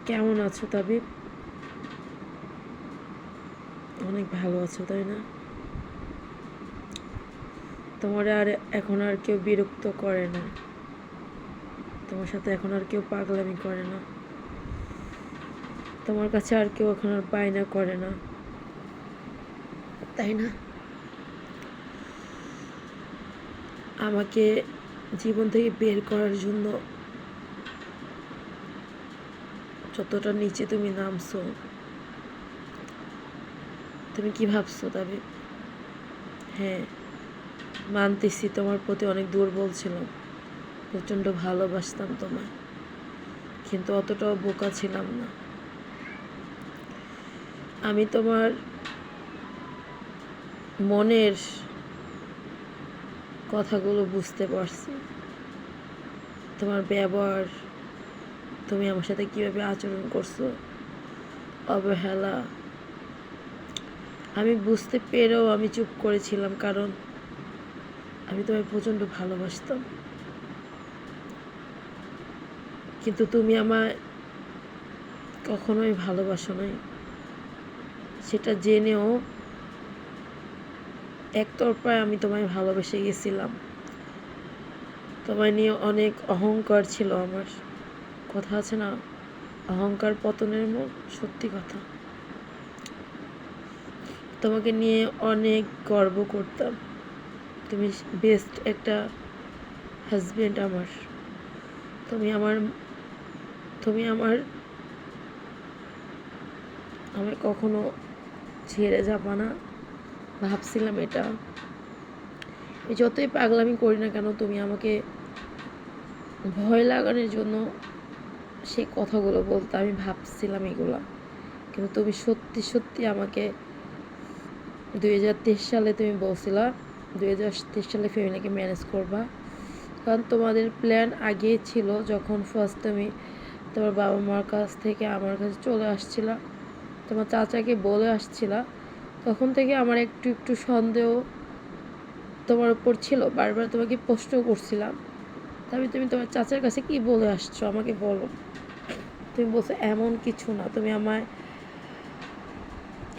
কেমন আছো তাবিব? অনেক ভালো আছো তাই না? তোমার আর এখন আর কেউ বিরক্ত করে না, তোমার সাথে এখন আর কেউ পাগলামি করে না, তোমার কাছে আর কেউ এখন আর বায়না করে না, তাই না? আমাকে জীবন থেকে বের করার জন্য যতটা নিচে তুমি নামছো, তুমি কি ভাবছো তাবিব? হ্যাঁ, মানতেছি তোমার প্রতি অনেক দুর্বল ছিলাম, প্রচণ্ড ভালোবাসতাম তোমায়, কিন্তু অতটাও বোকা ছিলাম না। আমি তোমার মনের কথাগুলো বুঝতে পারছি, তোমার ব্যবহার, তুমি আমার সাথে কীভাবে আচরণ করছো, অবহেলা, আমি বুঝতে পেরেও আমি চুপ করেছিলাম, কারণ আমি তোমায় প্রচণ্ড ভালোবাসতাম। কিন্তু তুমি আমায় কখনোই ভালোবাসো নাই, সেটা জেনেও একতরফায় আমি তোমায় ভালোবেসে গেছিলাম। তোমায় নিয়ে অনেক অহংকার ছিল আমার, কথা আছে না, অহংকার পতনের মূল, সত্যি কথা। তোমাকে নিয়ে অনেক গর্ব করতাম, তুমি বেস্ট একটা হাজবেন্ড আমার, তুমি আমার তুমি আমার আমি কখনো ছেড়ে যাবা না ভাবছিলাম এটা। আমি যতই পাগলামি করি না কেন, তুমি আমাকে ভয় লাগানোর জন্য সেই কথাগুলো বলতে আমি ভাবছিলাম এগুলা, কিন্তু তুমি সত্যি সত্যি আমাকে 2023 সালে তুমি বলছিলা 2023 সালে ফ্যামিলিকে ম্যানেজ করবা, কারণ তোমাদের প্ল্যান আগেই ছিল। যখন ফার্স্ট তুমি তোমার বাবা মার কাছ থেকে আমার কাছে চলে আসছিলা, তোমার চাচাকে বলে আসছিলা, তখন থেকে আমার একটু একটু সন্দেহ তোমার উপর ছিল, বারবার তোমাকে প্রশ্ন করছিলাম, তবে তুমি তোমার চাচার কাছে কি বলে আসছো আমাকে বলো। তুমি বলছো এমন কিছু না, তুমি আমায়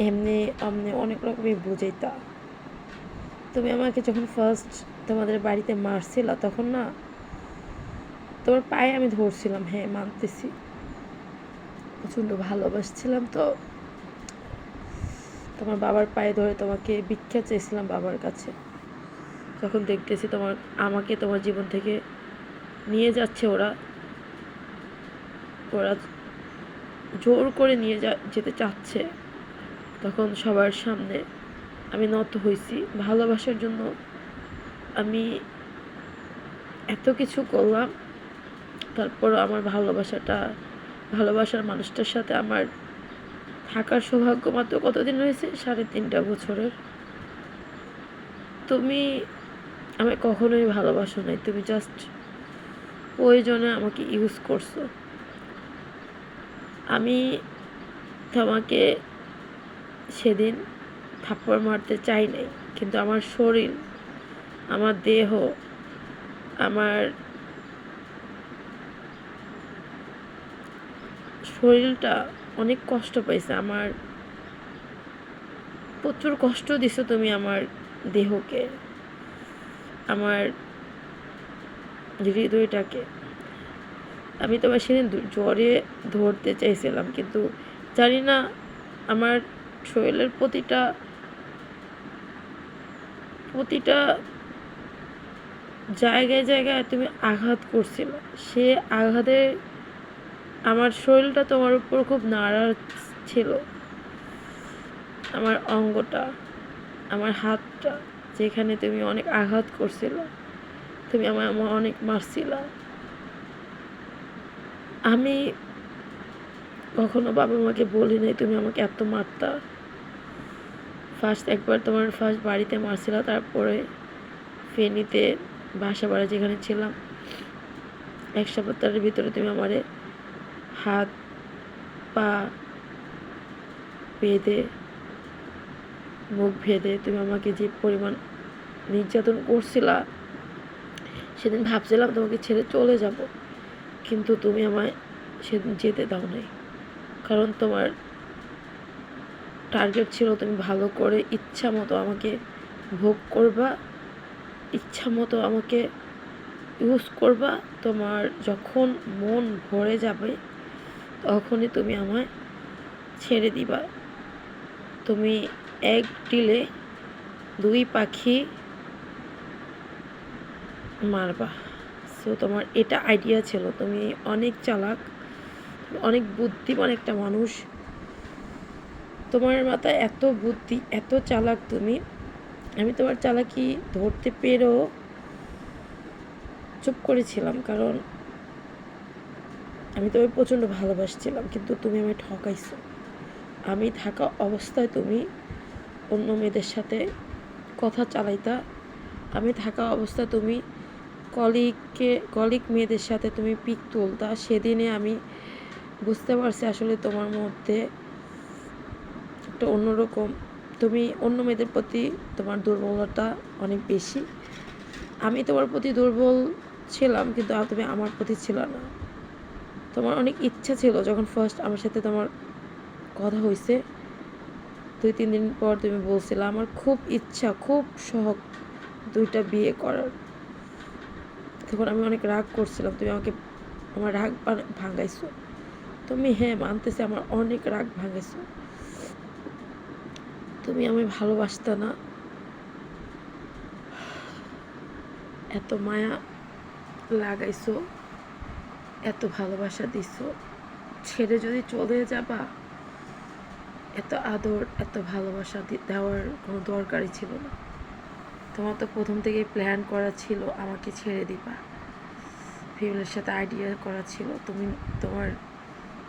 এমনি আমনি অনেক রকমই বুঝাইতা। তুমি আমাকে যখন ফার্স্ট তোমাদের বাড়িতে মারছিলা, তখন না তোমার পায়ে আমি ধরছিলাম, হ্যাঁ মানতেছি, প্রচণ্ড ভালোবাসছিলাম, তো তোমার বাবার পায়ে ধরে তোমাকে ভিক্ষা চেয়েছিলাম বাবার কাছে। যখন দেখতেছি আমাকে তোমার জীবন থেকে নিয়ে যাচ্ছে ওরা ওরা জোর করে নিয়ে যেতে চাচ্ছে, তখন সবার সামনে আমি নত হয়েছি। ভালোবাসার জন্য আমি এত কিছু করলাম, তারপর আমার ভালোবাসার মানুষটার সাথে আমার থাকার সৌভাগ্য মাত্র কতদিন হয়েছে, 3.5 বছরের। তুমি আমায় কখনোই ভালোবাসো নাই, তুমি জাস্ট প্রয়োজনে আমাকে ইউজ করছো। আমি তোমাকে সেদিন থাপ্পড় মারতে চাই নাই, কিন্তু আমার শরীর, আমার দেহ, আমার শরীরটা অনেক কষ্ট পাইছে, আমার প্রচুর কষ্ট দিছো তুমি আমার দেহকে, আমার হৃদয়টাকে। আমি তোমার সেদিন জ্বরে ধরতে চাইছিলাম, কিন্তু জানি না আমার শরীরের প্রতিটা জায়গায় জায়গায় তুমি আঘাত করছিল। সে আঘাতে আমার শরীরটা তোমার উপর খুব নাড়ার ছিল, আমার অঙ্গটা, আমার হাতটা, যেখানে তুমি অনেক আঘাত করছিল, তুমি আমার অনেক মারছিলা। আমি কখনো বাবা মাকে বলি নাই তুমি আমাকে এত মারতা। একবার তোমার বাড়িতে মারছিলা, তারপরে ফেনীতে বাসা বাড়া যেখানে ছিলাম, 1 সপ্তাহের ভিতরে তুমি আমারে হাত পা বেঁধে, মুখ ভেদে তুমি আমাকে যে পরিমাণ নির্যাতন করছিলা, সেদিন ভাবছিলাম তোমাকে ছেড়ে চলে যাব, কিন্তু তুমি আমায় সেদিন যেতে দাও নাই। কারণ তোমার টার্গেট ছিল তুমি ভালো করে ইচ্ছা মতো আমাকে ভোগ করবা, ইচ্ছা মতো আমাকে ইউজ করবা। তোমার যখন মন ভরে যাবে তখনই তুমি আমায় ছেড়ে দিবা। তুমি এক ডিলে দুই পাখি মারবা। সো তোমার এটা আইডিয়া ছিল। তুমি অনেক চালাক, অনেক বুদ্ধিমান একটা মানুষ। তোমার মাথায় এত বুদ্ধি, এত চালাক তুমি। আমি তোমার চালাকি ধরতে পেরেও চুপ করেছিলাম, কারণ আমি তোমায় প্রচণ্ড ভালোবাসছিলাম, কিন্তু তুমি আমায় ঠকাইছো। আমি থাকা অবস্থায় তুমি অন্য মেয়েদের সাথে কথা চালাইতা। আমি থাকা অবস্থায় তুমি কলিগ মেয়েদের সাথে তুমি পিক তুলতা। সেদিনে আমি বুঝতে পারছি আসলে তোমার মধ্যে একটা অন্যরকম, তুমি অন্য মেয়েদের প্রতি তোমার দুর্বলতা অনেক বেশি। আমি তোমার প্রতি দুর্বল ছিলাম, কিন্তু তুমি আমার প্রতি ছিল না। তোমার অনেক ইচ্ছা ছিল, যখন ফার্স্ট আমার সাথে তোমার কথা হয়েছে 2-3 দিন পর তুমি বলছিলে আমার খুব ইচ্ছা, খুব শখ 2টা বিয়ে করার। তখন আমি অনেক রাগ করছিলাম, তুমি আমাকে আমার রাগ ভাঙাইছো। তুমি হ্যাঁ মানতেছি, আমার অনেক রাগ ভাঙাইছো। তুমি আমায় ভালোবাসতা না, এত মায়া লাগাইছো, এত ভালোবাসা দিছো। ছেড়ে যদি চলে যাবা, এত আদর এত ভালোবাসা দেওয়ার কোনো দরকারই ছিল না। তোমার তো প্রথম থেকেই প্ল্যান করা ছিল আমাকে ছেড়ে দিবা, ফ্যামিলির সাথে আইডিয়া করা ছিল। তোমার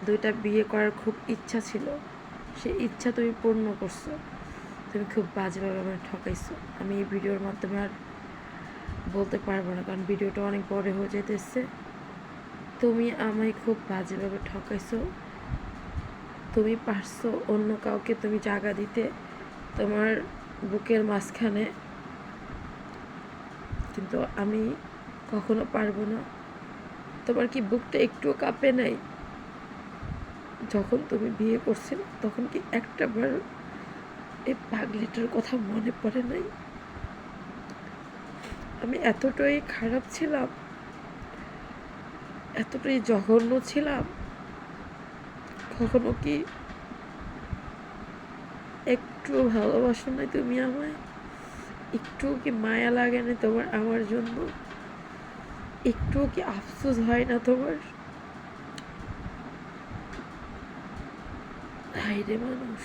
2টা বিয়ে করার খুব ইচ্ছা ছিল, সেই ইচ্ছা তুমি পূর্ণ করছো। তুমি খুব বাজেভাবে আমার ঠকাইছো। আমি এই ভিডিওর মাধ্যমে আর বলতে পারবো না, কারণ ভিডিওটা অনেক বড় হয়ে যেতেছে। তুমি আমায় খুব বাজেভাবে ঠকাইছো। তুমি পারছো অন্য কাউকে তুমি জায়গা দিতে তোমার বুকের মাঝখানে, কিন্তু আমি কখনো পারবো না। তোমার কি বুকটা একটুও কাঁপে নাই? যখন তুমি বিয়ে করছিলে তখন কি একটাবার এই পাগলিটার কথা মনে পড়ে নাই? আমি এতটাই খারাপ ছিলাম, এতটাই জঘন্য ছিলাম। কখনো কি একটু ভালোবাসো নাই তুমি আমায়? একটুও কি মায়া লাগে না তোমার আমার জন্য? একটুও কি আফসোস হয় না তোমার? হায় রে মানুষ।